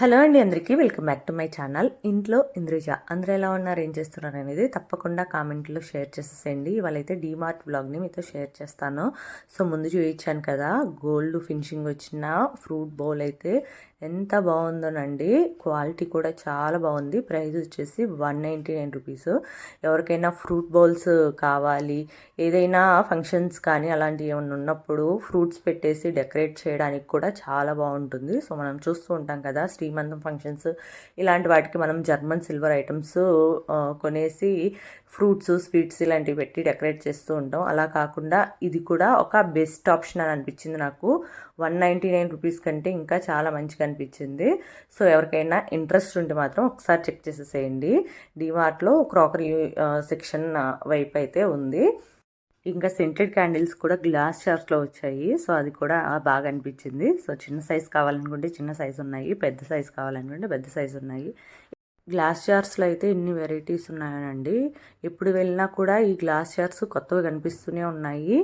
Hello అండి, అందరికీ welcome back to my channel. ఇంట్లో ఇంద్రజ. అందరూ ఎలా ఉన్నారు, ఏం చేస్తున్నారు అనేది తప్పకుండా కామెంట్లో షేర్ చేసేసేయండి. ఇవాళైతే డీమార్ట్ వ్లాగ్ని మీతో షేర్ చేస్తాను. సో ముందు చూపించాను కదా, గోల్డ్ ఫినిషింగ్ వచ్చిన ఫ్రూట్ బౌల్ అయితే ఎంత బాగుందోనండి. క్వాలిటీ కూడా చాలా బాగుంది. ప్రైస్ వచ్చేసి 199 రూపీస్. ఎవరికైనా ఫ్రూట్ బౌల్స్ కావాలి, ఏదైనా ఫంక్షన్స్ కానీ అలాంటివి ఏమైనా ఉన్నప్పుడు ఫ్రూట్స్ పెట్టేసి డెకరేట్ చేయడానికి కూడా చాలా బాగుంటుంది. సో మనం చూస్తూ ఉంటాం కదా, శ్రీమంతం ఫంక్షన్స్ ఇలాంటి వాటికి మనం జర్మన్ సిల్వర్ ఐటమ్స్ కొనేసి ఫ్రూట్స్, స్వీట్స్ ఇలాంటివి పెట్టి డెకరేట్ చేస్తూ ఉంటాం. అలా కాకుండా ఇది కూడా ఒక బెస్ట్ ఆప్షన్ అని అనిపించింది నాకు. 199 రూపీస్ కంటే ఇంకా చాలా మంచిగా అనిపించింది. సో ఎవరికైనా ఇంట్రెస్ట్ ఉంటే మాత్రం ఒకసారి చెక్ చేసేసేయండి. డిమార్ట్లో క్రాకరీ సెక్షన్ వైపు అయితే ఉంది. ఇంకా సెంటెడ్ క్యాండిల్స్ కూడా గ్లాస్ జార్స్లో వచ్చాయి. సో అది కూడా బాగా అనిపించింది. సో చిన్న సైజ్ కావాలనుకుంటే చిన్న సైజు ఉన్నాయి, పెద్ద సైజు కావాలనుకుంటే పెద్ద సైజు ఉన్నాయి. గ్లాస్ జార్స్లో అయితే ఎన్ని వెరైటీస్ ఉన్నాయనండి. ఎప్పుడు వెళ్ళినా కూడా ఈ గ్లాస్ జార్స్ కొత్తగా కనిపిస్తూనే ఉన్నాయి.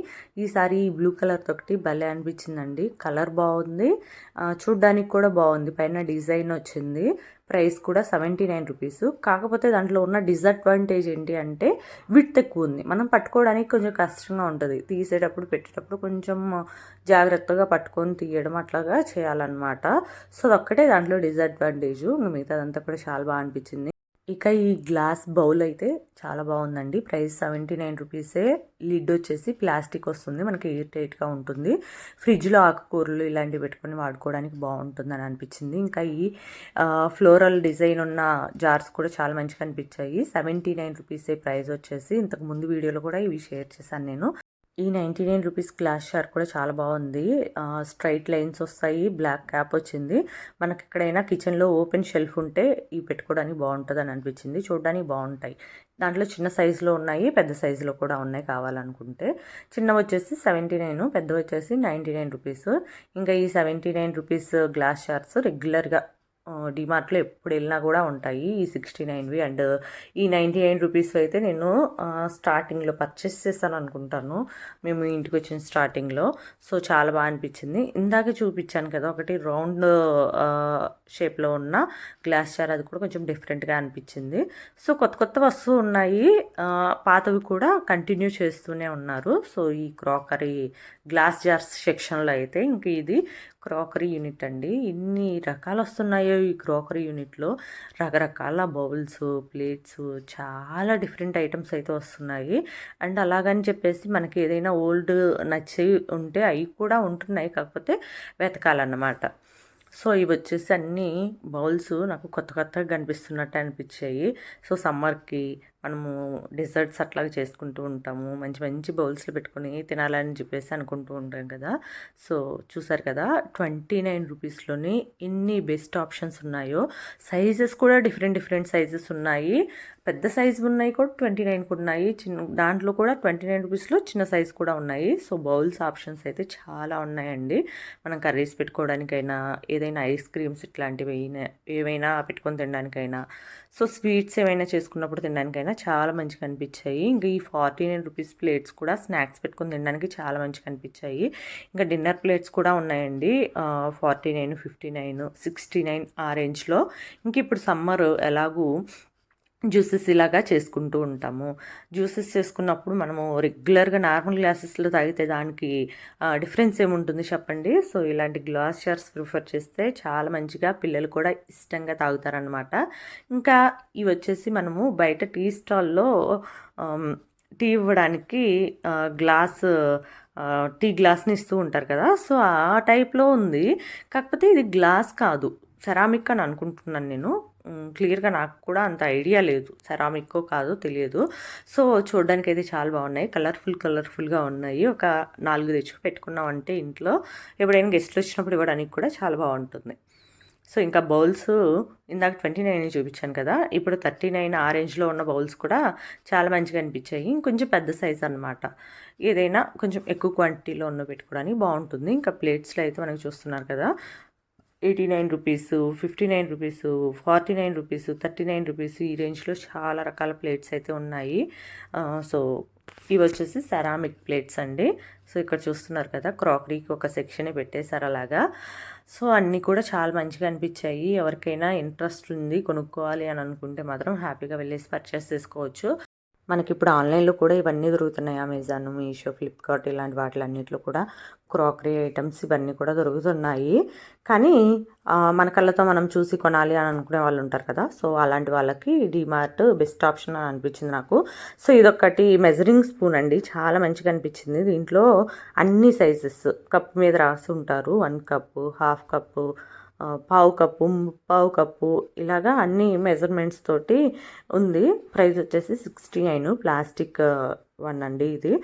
ఈసారి ఈ బ్లూ కలర్ తోటి భలే అనిపించిందండి. కలర్ బాగుంది, చూడ్డానికి కూడా బాగుంది. పైన డిజైన్ వచ్చింది. ప్రైస్ కూడా 79 రూపీస్. కాకపోతే దాంట్లో ఉన్న డిసడ్వాంటేజ్ ఏంటి అంటే విడ్త్ ఎక్కువ ఉంది. మనం పట్టుకోవడానికి కొంచెం కష్టంగా ఉంటుంది. తీసేటప్పుడు పెట్టేటప్పుడు కొంచెం జాగ్రత్తగా పట్టుకొని తీయడం అట్లాగా చేయాలన్నమాట. సో అదొక్కటే దాంట్లో డిసడ్వాంటేజ్. మిగతాదంతా కూడా చాలా బాగా అనిపించింది. ఇక ఈ గ్లాస్ బౌల్ అయితే చాలా బాగుందండి. ప్రైస్ 79 రూపీసే. లిడ్ వచ్చేసి ప్లాస్టిక్ వస్తుంది, మనకి ఎయిర్ టైట్గా ఉంటుంది. ఫ్రిడ్జ్లో ఆకుకూరలు ఇలాంటివి పెట్టుకొని వాడుకోవడానికి బాగుంటుంది అని అనిపించింది. ఇంకా ఈ ఫ్లోరల్ డిజైన్ ఉన్న జార్స్ కూడా చాలా మంచిగా అనిపించాయి. 79 రూపీసే ప్రైస్ వచ్చేసి. ఇంతకు ముందు వీడియోలో కూడా ఇవి షేర్ చేశాను నేను. ఈ 99 రూపీస్ గ్లాస్ జార్ కూడా చాలా బాగుంది. స్ట్రైట్ లైన్స్ వస్తాయి, బ్లాక్ క్యాప్ వచ్చింది. మనకి ఎక్కడైనా కిచెన్లో ఓపెన్ షెల్ఫ్ ఉంటే ఇవి పెట్టుకోవడానికి బాగుంటుంది అని అనిపించింది. చూడడానికి బాగుంటాయి. దాంట్లో చిన్న సైజులో ఉన్నాయి, పెద్ద సైజులో కూడా ఉన్నాయి కావాలనుకుంటే. చిన్నవి వచ్చేసి 79, పెద్దవి వచ్చేసి 99 రూపీస్. ఇంకా ఈ 79 రూపీస్ గ్లాస్ జార్స్ రెగ్యులర్గా డిమార్ట్లో ఎప్పుడు వెళ్ళినా కూడా ఉంటాయి. ఈ 69వి అండ్ ఈ 99 రూపీస్ అయితే నేను స్టార్టింగ్లో పర్చేస్ చేస్తాను అనుకుంటాను, మేము ఇంటికి వచ్చిన స్టార్టింగ్లో. సో చాలా బాగా అనిపించింది. ఇందాక చూపించాను కదా ఒకటి రౌండ్ షేప్లో ఉన్న గ్లాస్ జార్, అది కూడా కొంచెం డిఫరెంట్గా అనిపించింది. సో కొత్త కొత్త వస్తువులు ఉన్నాయి, పాతవి కూడా కంటిన్యూ చేస్తూనే ఉన్నారు. సో ఈ క్రాకరీ గ్లాస్ జార్స్ సెక్షన్లో అయితే ఇంక ఇది క్రాకరీ యూనిట్ అండి. ఇన్ని రకాలు వస్తున్నాయో ఈ క్రాకరీ యూనిట్లో. రకరకాల బౌల్స్, ప్లేట్స్, చాలా డిఫరెంట్ ఐటమ్స్ అయితే వస్తున్నాయి. అండ్ అలాగని చెప్పేసి మనకి ఏదైనా ఓల్డ్ నచ్చి ఉంటే అవి కూడా ఉంటున్నాయి, కాకపోతే వెతకాలన్నమాట. సో ఇవి వచ్చేసి అన్ని బౌల్స్ నాకు కొత్త కొత్తగా కనిపిస్తున్నట్టు అనిపించాయి. సో సమ్మర్కి మనము డెజర్ట్స్ అట్లాగా చేసుకుంటూ ఉంటాము, మంచి మంచి బౌల్స్లో పెట్టుకొని తినాలని చెప్పేసి అనుకుంటూ ఉంటాం కదా. సో చూసారు కదా, 29 రూపీస్లోని ఎన్ని బెస్ట్ ఆప్షన్స్ ఉన్నాయో. సైజెస్ కూడా డిఫరెంట్ డిఫరెంట్ సైజెస్ ఉన్నాయి. పెద్ద సైజు ఉన్నాయి కూడా 29కి ఉన్నాయి. దాంట్లో కూడా 29 రూపీస్లో చిన్న సైజు కూడా ఉన్నాయి. సో బౌల్స్ ఆప్షన్స్ అయితే చాలా ఉన్నాయండి. మనం కర్రీస్ పెట్టుకోవడానికైనా, ఏదైనా ఐస్ క్రీమ్స్ ఇట్లాంటివి ఏవైనా పెట్టుకొని తినడానికైనా, సో స్వీట్స్ ఏమైనా చేసుకున్నప్పుడు తినడానికైనా చాలా మంచిగా అనిపించాయి. ఇంకా ఈ 49 రూపీస్ ప్లేట్స్ కూడా స్నాక్స్ పెట్టుకొని తినడానికి చాలా మంచిగా అనిపించాయి. ఇంకా డిన్నర్ ప్లేట్స్ కూడా ఉన్నాయండి. 49, 59, 69 ఆ రేంజ్లో. ఇంక ఇప్పుడు సమ్మర్ ఎలాగూ జ్యూసెస్ ఇలాగా చేసుకుంటూ ఉంటాము. జ్యూసెస్ చేసుకున్నప్పుడు మనము రెగ్యులర్గా నార్మల్ గ్లాసెస్లో తాగితే దానికి డిఫరెన్స్ ఏముంటుంది చెప్పండి. సో ఇలాంటి గ్లాస్ జార్స్ ప్రిఫర్ చేస్తే చాలా మంచిగా పిల్లలు కూడా ఇష్టంగా తాగుతారనమాట. ఇంకా ఇవి వచ్చేసి మనము బయట టీ స్టాల్లో టీ ఇవ్వడానికి గ్లాస్ టీ గ్లాస్ని ఇస్తూ ఉంటారు కదా. సో ఆ టైప్లో ఉంది, కాకపోతే ఇది గ్లాస్ కాదు, సెరామిక్ అని అనుకుంటున్నాను నేను. క్లియర్గా నాకు కూడా అంత ఐడియా లేదు, సెరామిక్కో కాదో తెలియదు. సో చూడడానికి అయితే చాలా బాగున్నాయి, కలర్ఫుల్గా ఉన్నాయి. ఒక 4 తెచ్చి పెట్టుకున్నామంటే ఇంట్లో ఎప్పుడైనా గెస్ట్లు వచ్చినప్పుడు ఇవ్వడానికి కూడా చాలా బాగుంటుంది. సో ఇంకా బౌల్స్ ఇందాక 29 చూపించాను కదా, ఇప్పుడు 39 ఆ రేంజ్లో ఉన్న బౌల్స్ కూడా చాలా మంచిగా అనిపించాయి. ఇంకొంచెం పెద్ద సైజ్ అనమాట. ఏదైనా కొంచెం ఎక్కువ క్వాంటిటీలో ఉన్న పెట్టుకోవడానికి బాగుంటుంది. ఇంకా ప్లేట్స్లో అయితే మనకి చూస్తున్నారు కదా, 89 రూపీస్, 59 రూపీస్, 49 రూపీస్, 39 రూపీస్, ఈ రేంజ్లో చాలా రకాల ప్లేట్స్ అయితే ఉన్నాయి. సో ఇవి వచ్చేసి సెరామిక్ ప్లేట్స్ అండి. సో ఇక్కడ చూస్తున్నారు కదా, క్రాకరీకి ఒక సెక్షనే పెట్టేశారు అలాగా. సో అన్నీ కూడా చాలా మంచిగా అనిపించాయి. ఎవరికైనా ఇంట్రెస్ట్ ఉంది కొనుక్కోవాలి అని అనుకుంటే మాత్రం హ్యాపీగా వెళ్ళేసి పర్చేస్ చేసుకోవచ్చు. మనకిప్పుడు ఆన్లైన్లో కూడా ఇవన్నీ దొరుకుతున్నాయి. అమెజాన్, మీషో, ఫ్లిప్కార్ట్ ఇలాంటి వాటిలన్నిటిలో కూడా క్రాకరీ ఐటమ్స్ ఇవన్నీ కూడా దొరుకుతున్నాయి. కానీ మన కళ్ళతో మనం చూసి కొనాలి అని అనుకునే వాళ్ళు ఉంటారు కదా, సో అలాంటి వాళ్ళకి డీమార్ట్ బెస్ట్ ఆప్షన్ అని అనిపించింది నాకు. సో ఇదొకటి మెజరింగ్ స్పూన్ అండి, చాలా మంచిగా అనిపించింది. దీంట్లో అన్ని సైజెస్ కప్ మీద రాసి ఉంటారు. 1 కప్పు, హాఫ్ కప్పు, పావు కప్పు, ముప్పావు కప్పు ఇలాగా అన్ని మెజర్మెంట్స్ తోటి ఉంది. ప్రైస్ వచ్చేసి 69. ప్లాస్టిక్ వన్ అండి ఇది.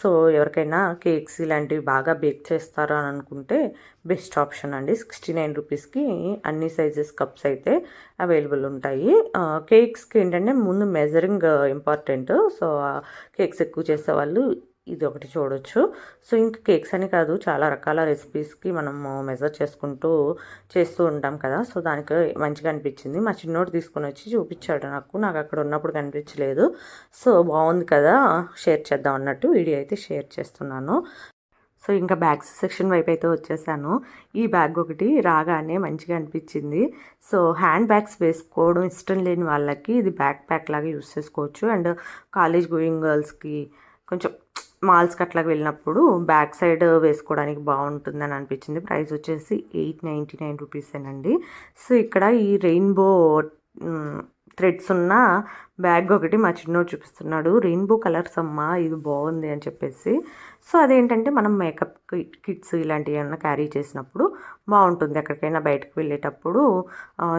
సో ఎవరికైనా కేక్స్ ఇలాంటివి బాగా బేక్ చేస్తారు అని అనుకుంటే బెస్ట్ ఆప్షన్ అండి. 69 రూపీస్కి అన్ని సైజెస్ కప్స్ అయితే అవైలబుల్ ఉంటాయి. కేక్స్కి ఏంటంటే ముందు మెజరింగ్ ఇంపార్టెంట్. సో కేక్స్ ఎక్కువ చేసేవాళ్ళు ఇది ఒకటి చూడొచ్చు. సో ఇంకా కేక్స్ అని కాదు, చాలా రకాల రెసిపీస్కి మనము మెజర్ చేసుకుంటూ చేస్తూ ఉంటాం కదా, సో దానికి మంచిగా అనిపించింది. మా చిన్నోడు తీసుకొని వచ్చి చూపించాడు నాకు అక్కడ ఉన్నప్పుడు కనిపించలేదు. సో బాగుంది కదా, షేర్ చేద్దాం అన్నట్టు వీడియో అయితే షేర్ చేస్తున్నాను. సో ఇంకా బ్యాగ్స్ సెక్షన్ వైపు అయితే వచ్చేసాను. ఈ బ్యాగ్ ఒకటి రాగానే మంచిగా అనిపించింది. సో హ్యాండ్ బ్యాగ్స్ వేసుకోవడం ఇష్టం లేని వాళ్ళకి ఇది బ్యాక్ ప్యాక్ లాగా యూస్ చేసుకోవచ్చు. అండ్ కాలేజ్ గోయింగ్ గర్ల్స్కి కొంచెం మాల్స్కి అట్లాగా వెళ్ళినప్పుడు బ్యాక్ సైడ్ వేసుకోవడానికి బాగుంటుందని అనిపించింది. ప్రైస్ వచ్చేసి 899 రూపీసేనండి. సో ఇక్కడ ఈ రెయిన్బో థ్రెడ్స్ ఉన్న బ్యాగ్ ఒకటి మా చిన్నోడు చూపిస్తున్నాడు. రెయిన్బో కలర్స్ అమ్మా, ఇది బాగుంది అని చెప్పేసి. సో అదేంటంటే మనం మేకప్ కిట్స్ ఇలాంటివి ఏమన్నా క్యారీ చేసినప్పుడు బాగుంటుంది. ఎక్కడికైనా బయటకు వెళ్ళేటప్పుడు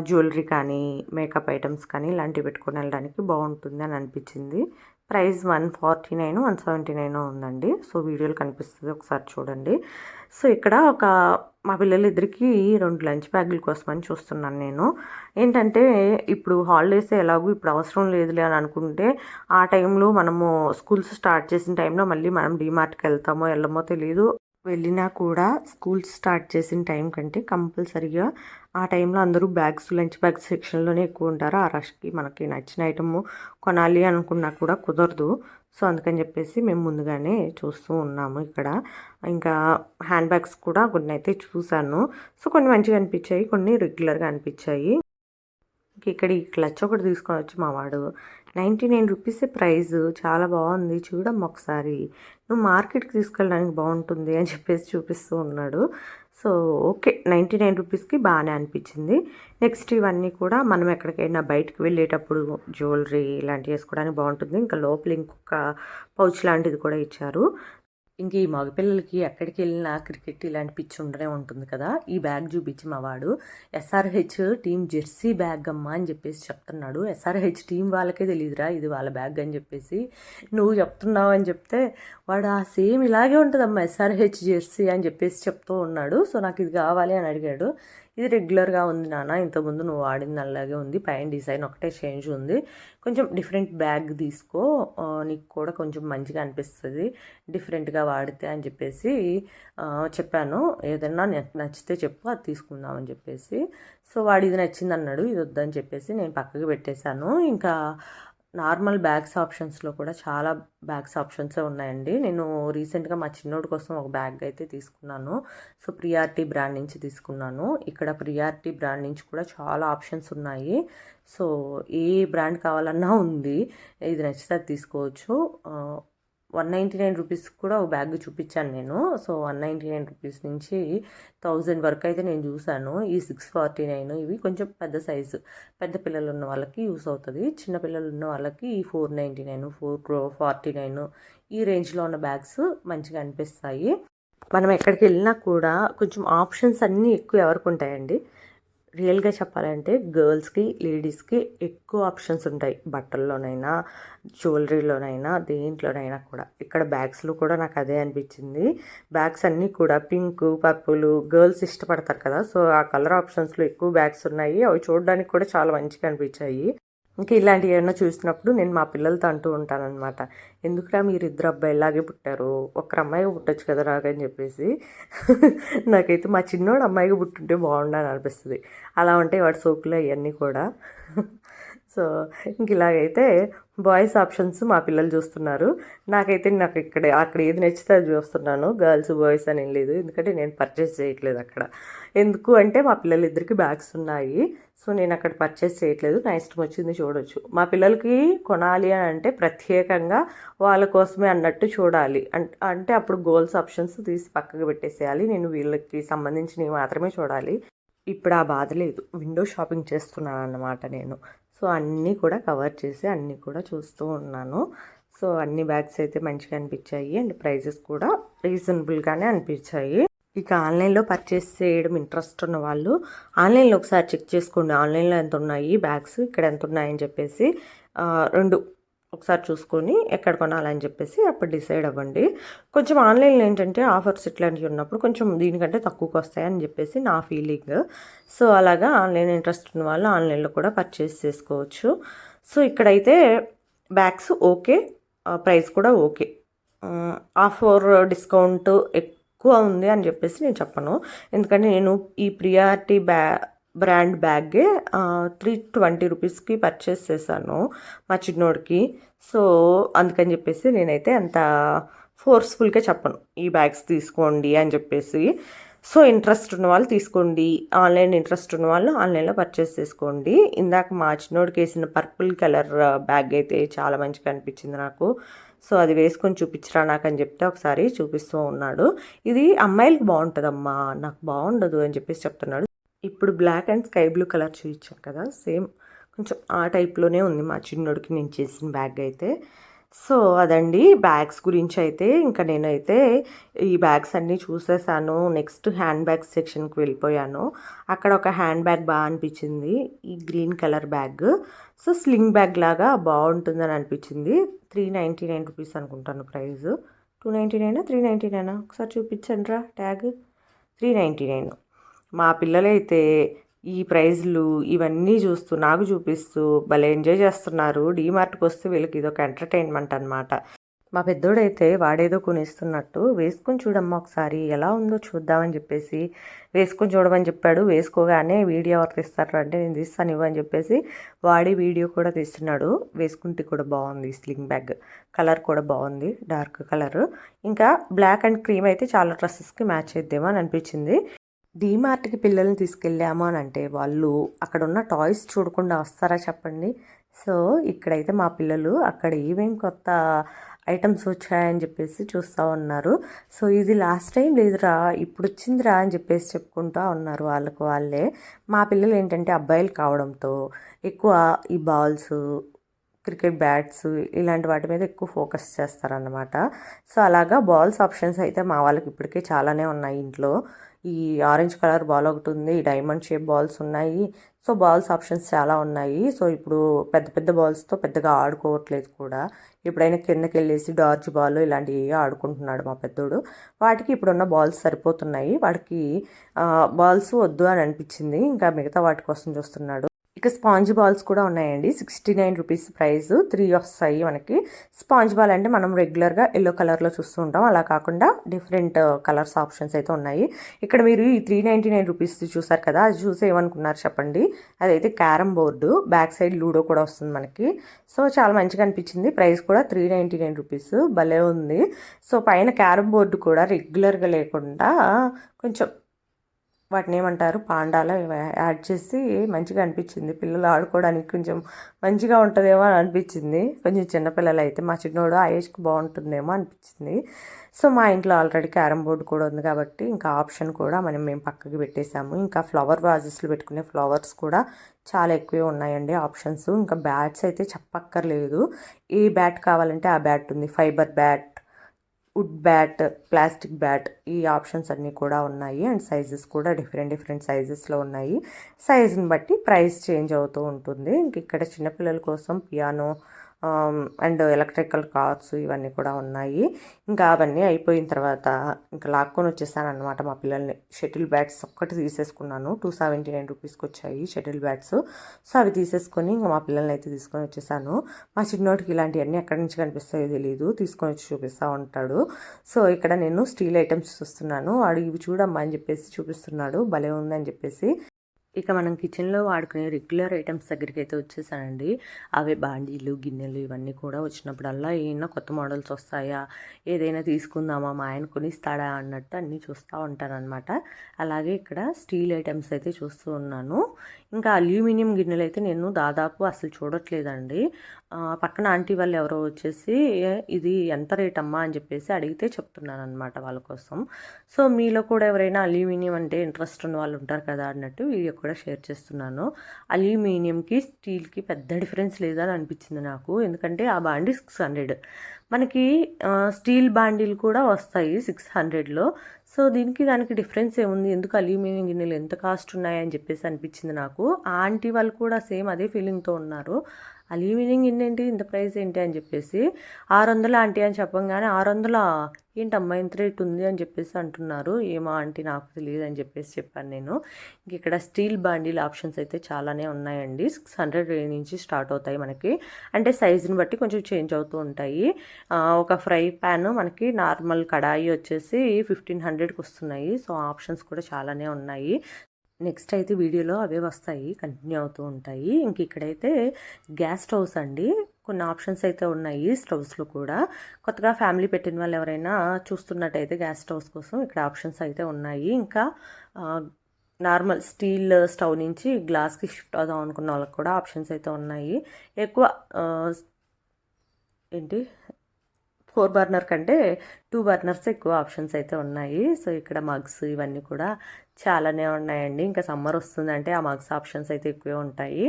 జ్యువెలరీ కానీ మేకప్ ఐటమ్స్ కానీ ఇలాంటివి పెట్టుకొని వెళ్ళడానికి బాగుంటుంది అని అనిపించింది. ప్రైస్ 149, 179 ఉందండి. సో వీడియోలు కనిపిస్తుంది, ఒకసారి చూడండి. సో ఇక్కడ మా పిల్లలిద్దరికీ 2 లంచ్ బ్యాగుల కోసమని చూస్తున్నాను నేను. ఏంటంటే ఇప్పుడు హాలిడేస్ ఎలాగో ఇప్పుడు అవసరం లేదులే అని అనుకుంటే ఆ టైంలో మనము స్కూల్స్ స్టార్ట్ చేసిన టైంలో మళ్ళీ మనం డీమార్ట్కి వెళ్తామో వెళ్ళమో తెలియదు. వెళ్ళినా కూడా స్కూల్స్ స్టార్ట్ చేసిన టైం కంటే కంపల్సరీగా ఆ టైంలో అందరూ లంచ్ బ్యాగ్స్ సెక్షన్లోనే ఎక్కువ ఉంటారు. ఆ రష్కి మనకి నచ్చిన ఐటమ్ కొనాలి అనుకున్నా కూడా కుదరదు. సో అందుకని చెప్పేసి మేము ముందుగానే చూస్తూ ఉన్నాము ఇక్కడ. ఇంకా హ్యాండ్ బ్యాగ్స్ కూడా కొన్ని అయితే చూశాను. సో కొన్ని మంచిగా అనిపించాయి, కొన్ని రెగ్యులర్గా అనిపించాయి. ఇక్కడ ఈ క్లచ్ ఒకటి తీసుకొని వచ్చి మా వాడు 99 రూపీసే ప్రైస్, చాలా బాగుంది చూడమ్మ ఒకసారి, నువ్వు మార్కెట్కి తీసుకెళ్ళడానికి బాగుంటుంది అని చెప్పేసి చూపిస్తూ ఉన్నాడు. సో ఓకే, 99 రూపీస్కి బాగానే అనిపించింది. నెక్స్ట్ ఇవన్నీ కూడా మనం ఎక్కడికైనా బయటకు వెళ్ళేటప్పుడు జ్యువెలరీ ఇలాంటివి వేసుకోవడానికి బాగుంటుంది. ఇంకా లోపల ఇంకొక పౌచ్ లాంటిది కూడా ఇచ్చారు. ఇంక ఈ మగపిల్లలకి ఎక్కడికి వెళ్ళినా క్రికెట్ ఇలాంటి పిచ్చి ఉండనే ఉంటుంది కదా. ఈ బ్యాగ్ చూపించి మా వాడు SRH టీం జెర్సీ బ్యాగ్ అమ్మా అని చెప్పేసి చెప్తున్నాడు. SRH టీం వాళ్ళకే తెలియదురా ఇది వాళ్ళ బ్యాగ్ అని చెప్పేసి నువ్వు చెప్తున్నావు అని చెప్తే వాడు సేమ్ ఇలాగే ఉంటుందమ్మా SRH జెర్సీ అని చెప్పేసి చెప్తూ ఉన్నాడు. సో నాకు ఇది కావాలి అని అడిగాడు. ఇది రెగ్యులర్గా ఉంది నాన్న, ఇంతకుముందు నువ్వు వాడింది అలాగే ఉంది, పైన డిజైన్ ఒకటే చేంజ్ ఉంది, కొంచెం డిఫరెంట్ బ్యాగ్ తీసుకో, నీకు కూడా కొంచెం మంచిగా అనిపిస్తుంది డిఫరెంట్గా వాడితే అని చెప్పేసి చెప్పాను. ఏదన్నా నచ్చితే చెప్పు, అది తీసుకుందామని చెప్పేసి. సో వాడు ఇది నచ్చింది అన్నాడు, ఇది వద్దని చెప్పేసి నేను పక్కకి పెట్టేశాను. ఇంకా నార్మల్ బ్యాగ్స్ ఆప్షన్స్లో కూడా చాలా బ్యాగ్స్ ఆప్షన్సే ఉన్నాయండి. నేను రీసెంట్గా మా చిన్నోడి కోసం ఒక బ్యాగ్ అయితే తీసుకున్నాను. సో ప్రియారిటీ బ్రాండ్ నుంచి తీసుకున్నాను. ఇక్కడ ప్రియారిటీ బ్రాండ్ నుంచి కూడా చాలా ఆప్షన్స్ ఉన్నాయి. సో ఏ బ్రాండ్ కావాలన్నా ఉంది, ఇది నచ్చితే అది తీసుకోవచ్చు. 199 రూపీస్ కూడా ఒక బ్యాగ్ చూపించాను నేను. సో 199 రూపీస్ నుంచి 1000 వరకు అయితే నేను చూశాను. ఈ 649 ఇవి కొంచెం పెద్ద సైజు, పెద్ద పిల్లలు ఉన్న వాళ్ళకి యూస్ అవుతుంది. చిన్న పిల్లలు ఉన్న వాళ్ళకి 499, 449 ఈ రేంజ్లో ఉన్న బ్యాగ్స్ మంచిగా అనిపిస్తాయి. మనం ఎక్కడికి వెళ్ళినా కూడా కొంచెం ఆప్షన్స్ అన్నీ ఎక్కువ ఎవరికి ఉంటాయండి. రియల్గా చెప్పాలంటే గర్ల్స్కి లేడీస్కి ఎక్కువ ఆప్షన్స్ ఉంటాయి, బట్టల్లోనైనా జ్యువెలరీలోనైనా దేంట్లోనైనా కూడా. ఇక్కడ బ్యాగ్స్లో కూడా నాకు అదే అనిపించింది. బ్యాగ్స్ అన్నీ కూడా పింక్, పర్పుల్ గర్ల్స్ ఇష్టపడతారు కదా, సో ఆ కలర్ ఆప్షన్స్లో ఎక్కువ బ్యాగ్స్ ఉన్నాయి. అవి చూడడానికి కూడా చాలా మంచిగా అనిపించాయి. ఇంకా ఇలాంటివి ఏమన్నా చూసినప్పుడు నేను మా పిల్లలతో అంటూ ఉంటానన్నమాట, ఎందుకురా మీరు ఇద్దరు అబ్బాయిలాగే పుట్టారు, ఒక్కరు అమ్మాయిగా పుట్టచ్చు కదా రాగని చెప్పేసి. నాకైతే మా చిన్నోడు అమ్మాయిగా పుట్టుంటే బాగుండని అనిపిస్తుంది. అలా ఉంటాయి వాడి సోకులు అవన్నీ కూడా. సో ఇంక ఇలాగైతే బాయ్స్ ఆప్షన్స్ మా పిల్లలు చూస్తున్నారు. నాకు అక్కడ ఏది నచ్చితే అది చూస్తున్నాను. గర్ల్స్ బాయ్స్ అని ఏం లేదు, ఎందుకంటే నేను పర్చేస్ చేయట్లేదు అక్కడ. ఎందుకు అంటే మా పిల్లలిద్దరికి బ్యాగ్స్ ఉన్నాయి. సో నేను అక్కడ పర్చేస్ చేయట్లేదు, నా ఇష్టం వచ్చింది చూడొచ్చు. మా పిల్లలకి కొనాలి అని అంటే ప్రత్యేకంగా వాళ్ళ కోసమే అన్నట్టు చూడాలి. అంటే అప్పుడు గోల్స్ ఆప్షన్స్ తీసి పక్కకు పెట్టేసేయాలి. నేను వీళ్ళకి సంబంధించినవి మాత్రమే చూడాలి. ఇప్పుడు ఆ బాధ లేదు. విండో షాపింగ్ చేస్తున్నాను అన్నమాట నేను. సో అన్నీ కూడా కవర్ చేసి అన్నీ కూడా చూస్తూ ఉన్నాను. సో అన్ని బ్యాగ్స్ అయితే మంచిగా అనిపించాయి అండ్ ప్రైజెస్ కూడా రీజనబుల్గానే అనిపించాయి. ఇక ఆన్లైన్లో పర్చేస్ చేయడం ఇంట్రెస్ట్ ఉన్న వాళ్ళు ఆన్లైన్లో ఒకసారి చెక్ చేసుకోండి. ఆన్లైన్లో ఎంత ఉన్నాయి బ్యాగ్స్, ఇక్కడ ఎంత ఉన్నాయని చెప్పేసి రెండు ఒకసారి చూసుకొని ఎక్కడ కొనాలని చెప్పేసి అప్పుడు డిసైడ్ అవ్వండి. కొంచెం ఆన్లైన్లో ఏంటంటే ఆఫర్స్ ఇట్లాంటివి ఉన్నప్పుడు కొంచెం దీనికంటే తక్కువకి వస్తాయని చెప్పేసి నా ఫీలింగ్. సో అలాగా ఆన్లైన్ ఇంట్రెస్ట్ ఉన్న వాళ్ళు ఆన్లైన్లో కూడా పర్చేస్ చేసుకోవచ్చు. సో ఇక్కడైతే బ్యాగ్స్ ఓకే, ప్రైస్ కూడా ఓకే. ఆఫర్ డిస్కౌంట్ ఎక్కువ ఉంది అని చెప్పేసి నేను చెప్పను, ఎందుకంటే నేను ఈ ప్రియారిటీ బ్రాండ్ బ్యాగే 320 రూపీస్కి పర్చేస్ చేశాను మా చిన్నోడికి. సో అందుకని చెప్పేసి నేనైతే అంత ఫోర్స్ఫుల్గా చెప్పను ఈ బ్యాగ్స్ తీసుకోండి అని చెప్పేసి. సో ఇంట్రెస్ట్ ఉన్న వాళ్ళు తీసుకోండి, ఆన్లైన్ ఇంట్రెస్ట్ ఉన్న వాళ్ళు ఆన్లైన్లో పర్చేస్ చేసుకోండి. ఇందాక మా చిన్నోడికి వేసిన పర్పుల్ కలర్ బ్యాగ్ అయితే చాలా మంచిగా అనిపించింది నాకు. సో అది వేసుకొని చూపించరా నాకు అని చెప్తే ఒకసారి చూపిస్తూ ఉన్నాడు. ఇది అమ్మాయిలకి బాగుంటుందమ్మా, నాకు బాగుండదు అని చెప్పేసి చెప్తున్నాడు. ఇప్పుడు black and sky blue colour చూపించాను కదా, సేమ్ కొంచెం ఆ టైప్లోనే ఉంది మా చిన్నోడికి నేను చేసిన బ్యాగ్ అయితే. సో అదండి బ్యాగ్స్ గురించి అయితే. ఇంకా నేనైతే ఈ బ్యాగ్స్ అన్నీ చూసేసాను. నెక్స్ట్ హ్యాండ్ బ్యాగ్స్ సెక్షన్కి వెళ్ళిపోయాను. అక్కడ ఒక హ్యాండ్ బ్యాగ్ బాగా అనిపించింది, ఈ green colour bag. So sling bag లాగా బాగుంటుందని అనిపించింది. 399 రూపీస్ అనుకుంటాను ప్రైస్. 299 399 ఒకసారి చూపించండి రా ట్యాగ్. 399. మా పిల్లలైతే ఈ ప్రైజ్లు ఇవన్నీ చూస్తూ నాకు చూపిస్తూ భలే ఎంజాయ్ చేస్తున్నారు. డీమార్ట్కి వస్తే వీళ్ళకి ఇదొక ఎంటర్టైన్మెంట్ అనమాట. మా పెద్దోడైతే వాడేదో కొనిస్తున్నట్టు వేసుకొని చూడమ్మా ఒకసారి ఎలా ఉందో చూద్దామని చెప్పేసి వేసుకొని చూడమని చెప్పాడు. వేసుకోగానే వీడియో ఎవరు తీస్తారు అంటే నేను తీస్తాను ఇవ్వని చెప్పేసి వాడి వీడియో కూడా తీస్తున్నాడు. వేసుకుంటే కూడా బాగుంది, స్లింగ్ బ్యాగ్ కలర్ కూడా బాగుంది, డార్క్ కలర్. ఇంకా బ్లాక్ అండ్ క్రీమ్ అయితే చాలా డ్రెస్సెస్కి మ్యాచ్ అయిద్దేమో అని అనిపించింది. డీమార్ట్కి పిల్లల్ని తీసుకెళ్ళాము అని అంటే వాళ్ళు అక్కడ ఉన్న టాయ్స్ చూడకుండా వస్తారా చెప్పండి. సో ఇక్కడైతే మా పిల్లలు అక్కడ ఏమేమి కొత్త ఐటమ్స్ వచ్చాయని చెప్పేసి చూస్తూ ఉన్నారు. సో ఇది లాస్ట్ టైం లేదురా ఇప్పుడు వచ్చిందిరా అని చెప్పేసి చెప్పుకుంటూ ఉన్నారు వాళ్ళకు వాళ్ళే. మా పిల్లలు ఏంటంటే అబ్బాయిలు కావడంతో ఎక్కువ ఈ బాల్స్, క్రికెట్ బ్యాట్స్ ఇలాంటి వాటి మీద ఎక్కువ ఫోకస్ చేస్తారన్నమాట. సో అలాగా బాల్స్ ఆప్షన్స్ అయితే మా వాళ్ళకి ఇప్పటికే చాలానే ఉన్నాయి ఇంట్లో. ఈ ఆరెంజ్ కలర్ బాల్ ఒకటి ఉంది, డైమండ్ షేప్ బాల్స్ ఉన్నాయి. సో బాల్స్ ఆప్షన్స్ చాలా ఉన్నాయి. సో ఇప్పుడు పెద్ద పెద్ద బాల్స్తో పెద్దగా ఆడుకోవట్లేదు కూడా. ఎప్పుడైనా కిందకి వెళ్ళేసి డార్జ్ బాల్ ఇలాంటివి ఆడుకుంటున్నాడు మా పెద్దోడు. వాటికి ఇప్పుడున్న బాల్స్ సరిపోతున్నాయి, వాడికి బాల్స్ వద్దు అని అనిపించింది. ఇంకా మిగతా వాటి కోసం చూస్తున్నాడు. ఇక స్పాంజ్ బాల్స్ కూడా ఉన్నాయండి. 69 రూపీస్ ప్రైస్, 3 వస్తాయి మనకి. స్పాంజ్ బాల్ అంటే మనం రెగ్యులర్గా ఎల్లో కలర్లో చూస్తూ ఉంటాం, అలా కాకుండా డిఫరెంట్ కలర్స్ ఆప్షన్స్ అయితే ఉన్నాయి. ఇక్కడ మీరు ఈ 399 రూపీస్ చూసారు కదా, అది చూసి ఏమనుకున్నారు చెప్పండి. అదైతే carrom board, back side ludo కూడా వస్తుంది మనకి. సో చాలా మంచిగా అనిపించింది. ప్రైస్ కూడా 399 రూపీస్, భలే ఉంది. సో పైన క్యారమ్ బోర్డు కూడా రెగ్యులర్గా లేకుండా కొంచెం వాటిని ఏమంటారు పాండాలో యాడ్ చేసి మంచిగా అనిపించింది. పిల్లలు ఆడుకోవడానికి కొంచెం మంచిగా ఉంటుందేమో అని అనిపించింది. కొంచెం చిన్నపిల్లలు అయితే మా చిన్నోడు ఆ ఏజ్కి బాగుంటుందేమో అనిపించింది. సో మా ఇంట్లో ఆల్రెడీ క్యారమ్ బోర్డు కూడా ఉంది కాబట్టి ఇంకా ఆప్షన్ కూడా మేము పక్కకి పెట్టేసాము. ఇంకా ఫ్లవర్ వాజెస్లో పెట్టుకునే ఫ్లవర్స్ కూడా చాలా ఎక్కువే ఉన్నాయండి ఆప్షన్స్. ఇంకా బ్యాట్స్ అయితే చెప్పక్కర్లేదు, ఏ బ్యాట్ కావాలంటే ఆ బ్యాట్ ఉంది. Fibre bat, wood bat, plastic bat, ఈ ఆప్షన్స్ అన్నీ కూడా ఉన్నాయి. అండ్ సైజెస్ కూడా డిఫరెంట్ సైజెస్లో ఉన్నాయి. సైజుని బట్టి ప్రైస్ చేంజ్ అవుతూ ఉంటుంది. ఇంక ఇక్కడ చిన్నపిల్లల కోసం పియానో అండ్ ఎలక్ట్రికల్ కార్స్ ఇవన్నీ కూడా ఉన్నాయి. ఇంకా అవన్నీ అయిపోయిన తర్వాత ఇంకా లాక్కొని వచ్చేసాను అనమాట మా పిల్లల్ని. షటిల్ బ్యాట్స్ ఒక్కటి తీసేసుకున్నాను, 279 రూపీస్కి వచ్చాయి షటిల్ బ్యాట్స్. సో అవి తీసేసుకొని ఇంకా మా పిల్లల్ని అయితే తీసుకొని వచ్చేసాను. మా చిన్నోడికి ఇలాంటివన్నీ ఎక్కడి నుంచి కనిపిస్తాయో తెలియదు, తీసుకొని వచ్చి చూపిస్తూ ఉంటాడు. సో ఇక్కడ నేను స్టీల్ ఐటమ్స్ చూస్తున్నాను, వాడు ఇవి చూడమ్మా అని చెప్పేసి చూపిస్తున్నాడు, భలే ఉందని చెప్పేసి. ఇక మనం కిచెన్లో వాడుకునే రెగ్యులర్ ఐటమ్స్ దగ్గరికి అయితే వచ్చేసానండి. అవే బాండీలు, గిన్నెలు ఇవన్నీ కూడా వచ్చినప్పుడల్లా ఏమన్నా కొత్త మోడల్స్ వస్తాయా, ఏదైనా తీసుకుందామా, మా ఆయన కొనిస్తాడా అన్నట్టు అన్నీ చూస్తూ ఉంటానన్నమాట. అలాగే ఇక్కడ స్టీల్ ఐటమ్స్ అయితే చూస్తూ ఉన్నాను. ఇంకా అల్యూమినియం గిన్నెలు అయితే నేను దాదాపు అసలు చూడట్లేదండి. పక్కన ఆంటీ వాళ్ళు ఎవరో వచ్చేసి ఇది ఎంత రేట్ అమ్మా అని చెప్పేసి అడిగితే చెప్తున్నాను అనమాట వాళ్ళ కోసం. సో మీలో కూడా ఎవరైనా అల్యూమినియం అంటే ఇంట్రెస్ట్ ఉన్న వాళ్ళు ఉంటారు కదా అన్నట్టు వీడియో కూడా షేర్ చేస్తున్నాను. అల్యూమినియంకి స్టీల్కి పెద్ద డిఫరెన్స్ లేదని అనిపించింది నాకు. ఎందుకంటే ఆ బాండీ 600, మనకి స్టీల్ బాండీలు కూడా వస్తాయి 600లో. సో దీనికి దానికి డిఫరెన్స్ ఏముంది, ఎందుకు అల్యూమినియం గిన్నెలు ఎంత కాస్ట్ ఉన్నాయని చెప్పేసి అనిపించింది నాకు. ఆ ఆంటీ వాళ్ళు కూడా సేమ్ అదే ఫీలింగ్తో ఉన్నారు. అల్యూమినియం గిన్నె ఏంటి ఇంత ప్రైస్ ఏంటి అని చెప్పేసి. 600 ఆంటీ అని చెప్పంగానే 600 ఏంటమ్మా ఇంత రేట్ ఉంది అని చెప్పేసి అంటున్నారు. ఏమో ఆంటీ నాకు తెలియదు అని చెప్పేసి చెప్పాను నేను. ఇంక ఇక్కడ స్టీల్ బాండీల ఆప్షన్స్ అయితే చాలానే ఉన్నాయండి. 600 రేంజ్ నుంచి స్టార్ట్ అవుతాయి మనకి. అంటే సైజుని బట్టి కొంచెం చేంజ్ అవుతూ ఉంటాయి. ఒక ఫ్రై ప్యాన్ మనకి నార్మల్ కడాయి వచ్చేసి 1500కి వస్తున్నాయి. సో ఆప్షన్స్ కూడా చాలానే ఉన్నాయి. నెక్స్ట్ అయితే వీడియోలో అవే వస్తాయి, కంటిన్యూ అవుతూ ఉంటాయి. ఇంక ఇక్కడైతే గ్యాస్ స్టవ్స్ అండి. కొన్ని ఆప్షన్స్ అయితే ఉన్నాయి స్టవ్స్లో కూడా. కొత్తగా ఫ్యామిలీ పెట్టిన వాళ్ళు ఎవరైనా చూస్తున్నట్టయితే గ్యాస్ స్టవ్స్ కోసం ఇక్కడ ఆప్షన్స్ అయితే ఉన్నాయి. ఇంకా నార్మల్ స్టీల్ స్టవ్ నుంచి గ్లాస్కి షిఫ్ట్ అవుదాం అనుకున్న వాళ్ళకి కూడా ఆప్షన్స్ అయితే ఉన్నాయి. ఎక్కువ ఏంటి 4 బర్నర్ కంటే 2 బర్నర్స్ ఎక్కువ ఆప్షన్స్ అయితే ఉన్నాయి. సో ఇక్కడ మగ్స్ ఇవన్నీ కూడా చాలానే ఉన్నాయండి. ఇంకా సమ్మర్ వస్తుందంటే ఆ మగ్స్ ఆప్షన్స్ అయితే ఎక్కువే ఉంటాయి.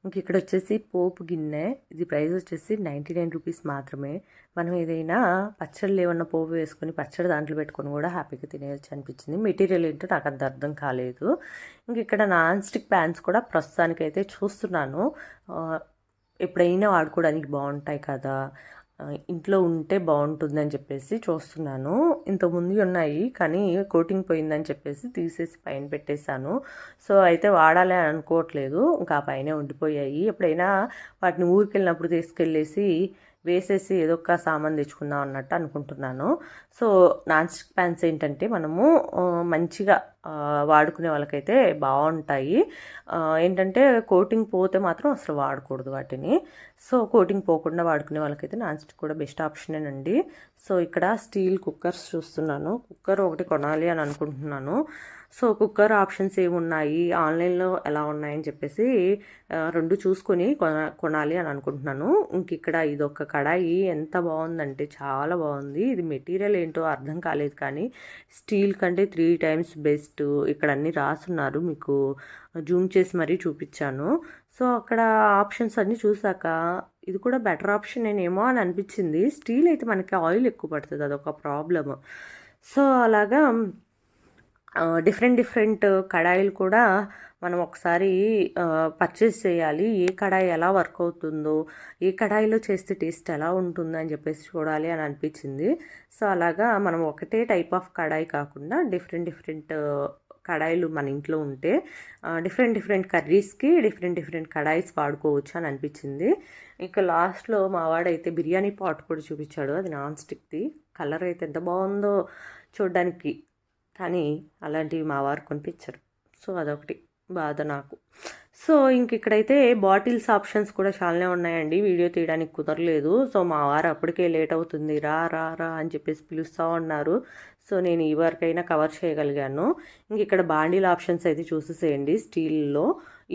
ఇంక ఇక్కడ వచ్చేసి పోపు గిన్నె. ఇది ప్రైస్ వచ్చేసి 99 రూపీస్ మాత్రమే. మనం ఏదైనా పచ్చళ్ళు ఏమన్నా పోపు వేసుకొని పచ్చడి దాంట్లో పెట్టుకొని కూడా హ్యాపీగా తినేయచ్చు అనిపించింది. మెటీరియల్ ఏంటో నాకు అంత అర్థం కాలేదు. ఇంక ఇక్కడ నాన్ స్టిక్ ప్యాన్స్ కూడా ప్రస్తుతానికైతే చూస్తున్నాను. ఎప్పుడైనా వాడుకోవడానికి బాగుంటాయి కదా, ఇంట్లో ఉంటే బాగుంటుందని చెప్పేసి చూస్తున్నాను. ఇంతకుముందు ఉన్నాయి కానీ కోటింగ్ పోయిందని చెప్పేసి తీసేసి పైన పెట్టేశాను. సో అయితే వాడాలి అని అనుకోవట్లేదు, ఇంకా పైన ఉండిపోయాయి. ఎప్పుడైనా వాటిని ఊరికి వెళ్ళినప్పుడు తీసుకెళ్ళేసి వేసేసి ఏదో ఒక సామాన్ తెచ్చుకుందాం అన్నట్టు అనుకుంటున్నాను. సో నాన్ స్టిక్ ప్యాన్స్ ఏంటంటే మనము మంచిగా వాడుకునే వాళ్ళకైతే బాగుంటాయి. ఏంటంటే కోటింగ్ పోతే మాత్రం అసలు వాడకూడదు వాటిని. సో కోటింగ్ పోకుండా వాడుకునే వాళ్ళకైతే నాన్ స్టిక్ కూడా బెస్ట్ ఆప్షనేనండి. సో ఇక్కడ స్టీల్ కుక్కర్స్ చూస్తున్నాను. కుక్కర్ ఒకటి కొనాలి అని అనుకుంటున్నాను. సో కుక్కర్ ఆప్షన్స్ ఏమున్నాయి, ఆన్లైన్లో ఎలా ఉన్నాయని చెప్పేసి రెండు చూసుకొని కొనాలి అని అనుకుంటున్నాను. ఇంక ఇక్కడ ఇదొక కడాయి ఎంత బాగుందంటే చాలా బాగుంది. ఇది మెటీరియల్ ఏంటో అర్థం కాలేదు కానీ స్టీల్ కంటే 3 టైమ్స్ బెస్ట్. ఇక్కడ అన్నీ రాసున్నారు, మీకు జూమ్ చేసి మరీ చూపించాను. సో అక్కడ ఆప్షన్స్ అన్నీ చూసాక ఇది కూడా బెటర్ ఆప్షన్ ఏమో అని అనిపించింది. స్టీల్ అయితే మనకి ఆయిల్ ఎక్కువ పడుతుంది, అదొక ప్రాబ్లమ్. సో అలాగా డిఫరెంట్ కడాయిలు కూడా మనం ఒకసారి పర్చేస్ చేయాలి. ఏ కడాయి ఎలా వర్క్ అవుతుందో, ఏ కడాయిలో చేస్తే టేస్ట్ ఎలా ఉంటుందో అని చెప్పేసి చూడాలి అని అనిపించింది. సో అలాగా మనం ఒకటే టైప్ ఆఫ్ కడాయి కాకుండా డిఫరెంట్ కడాయిలు మన ఇంట్లో ఉంటే డిఫరెంట్ కర్రీస్కి డిఫరెంట్ కడాయిస్ వాడుకోవచ్చు అని అనిపించింది. ఇక లాస్ట్లో మా వాడైతే బిర్యానీ పాట్ కూడా చూపించాడు. అది నాన్ స్టిక్ది. కలర్ అయితే ఎంత బాగుందో చూడడానికి, కానీ అలాంటివి మా వారు కొనిపించరు. సో అదొకటి బాధ నాకు. సో ఇంక ఇక్కడైతే బాటిల్స్ ఆప్షన్స్ కూడా చాలానే ఉన్నాయండి. వీడియో తీయడానికి కుదరలేదు. సో మా వారు అప్పటికే లేట్ అవుతుంది, రా రా రా అని చెప్పేసి పిలుస్తూ ఉన్నారు. సో నేను ఈ వరకైనా కవర్ చేయగలిగాను. ఇంక ఇక్కడ బాండీల ఆప్షన్స్ అయితే చూసేసేయండి. స్టీల్లో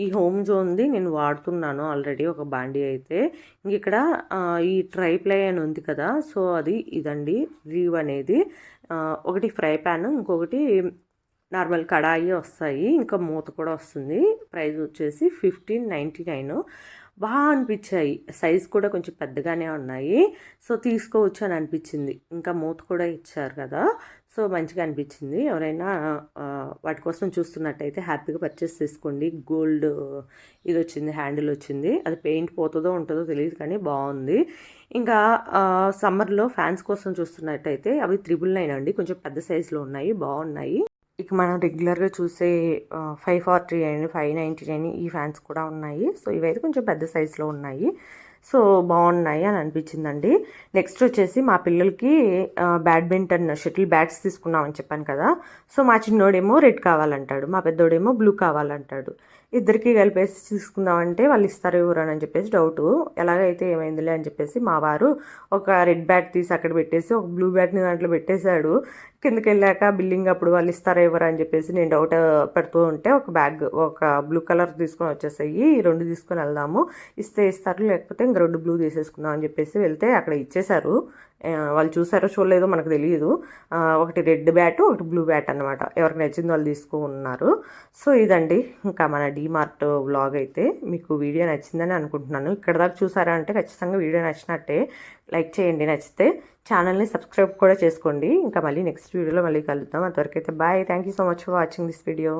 ఈ హోమ్ జోన్ది నేను వాడుతున్నాను ఆల్రెడీ ఒక బాండీ అయితే. ఇంక ఇక్కడ ఈ ట్రైప్లై అని ఉంది కదా, సో అది ఇదండి రీవ్ అనేది. ఒకటి ఫ్రై ప్యాన్, ఇంకొకటి నార్మల్ కడాయి వస్తాయి, ఇంకా మూత కూడా వస్తుంది. ప్రైస్ వచ్చేసి 1599. బాగా అనిపించాయి, సైజ్ కూడా కొంచెం పెద్దగానే ఉన్నాయి. సో తీసుకోవచ్చు అని అనిపించింది. ఇంకా మూత కూడా ఇచ్చారు కదా, సో మంచిగా అనిపించింది. ఎవరైనా వాటి కోసం చూస్తున్నట్టయితే హ్యాపీగా పర్చేస్ చేసుకోండి. గోల్డ్ ఇది వచ్చింది, హ్యాండిల్ వచ్చింది. అది పెయింట్ పోతుందో ఉంటుందో తెలియదు కానీ బాగుంది. ఇంకా సమ్మర్లో ఫ్యాన్స్ కోసం చూస్తున్నట్టయితే అవి 999 అండి, కొంచెం పెద్ద సైజులో ఉన్నాయి, బాగున్నాయి. ఇక మనం రెగ్యులర్గా చూసే 540 అని 590 అని ఈ ఫ్యాన్స్ కూడా ఉన్నాయి. సో ఇవైతే కొంచెం పెద్ద సైజులో ఉన్నాయి. సో బాగున్నాయి అని అనిపించిందండి. నెక్స్ట్ వచ్చేసి మా పిల్లలకి బ్యాడ్మింటన్ షటిల్ బ్యాట్స్ తీసుకున్నామని చెప్పాను కదా. సో మా చిన్నోడేమో రెడ్ కావాలంటాడు, మా పెద్దోడేమో బ్లూ కావాలంటాడు. ఇద్దరికి కలిపేసి తీసుకుందామంటే వాళ్ళు ఇస్తారు ఎవరని అని చెప్పేసి డౌటు. ఎలాగైతే ఏమైందిలే అని చెప్పేసి మా వారు ఒక రెడ్ బ్యాట్ తీసి అక్కడ పెట్టేసి ఒక బ్లూ బ్యాట్ని దాంట్లో పెట్టేశాడు. కిందకి వెళ్ళాక బిల్లింగ్ అప్పుడు వాళ్ళు ఇస్తారా ఎవరు అని చెప్పేసి నేను డౌట్ పెడుతూ ఉంటే ఒక బ్లూ కలర్ తీసుకొని వచ్చేసాయి, ఈ 2 తీసుకొని వెళ్దాము, ఇస్తే ఇస్తారు లేకపోతే ఇంక 2 బ్లూ తీసేసుకుందాం అని చెప్పేసి వెళ్తే అక్కడ ఇచ్చేశారు. వాళ్ళు చూసారో చూడలేదో మనకు తెలియదు. ఒకటి రెడ్ బ్యాట్ ఒకటి బ్లూ బ్యాట్ అనమాట. ఎవరికి నచ్చింది వాళ్ళు తీసుకున్నారు. సో ఇదండి ఇంకా మన డీమార్ట్ వ్లాగ్ అయితే. మీకు వీడియో నచ్చిందని అనుకుంటున్నాను. ఇక్కడ దాకా చూసారా అంటే ఖచ్చితంగా వీడియో నచ్చినట్టే. లైక్ చేయండి నచ్చితే, ఛానల్ని సబ్స్క్రైబ్ కూడా చేసుకోండి. ఇంకా మళ్ళీ నెక్స్ట్ వీడియోలో మళ్ళీ కలుద్దాం. అంతవరకు అయితే bye. Thank you so much for watching this video.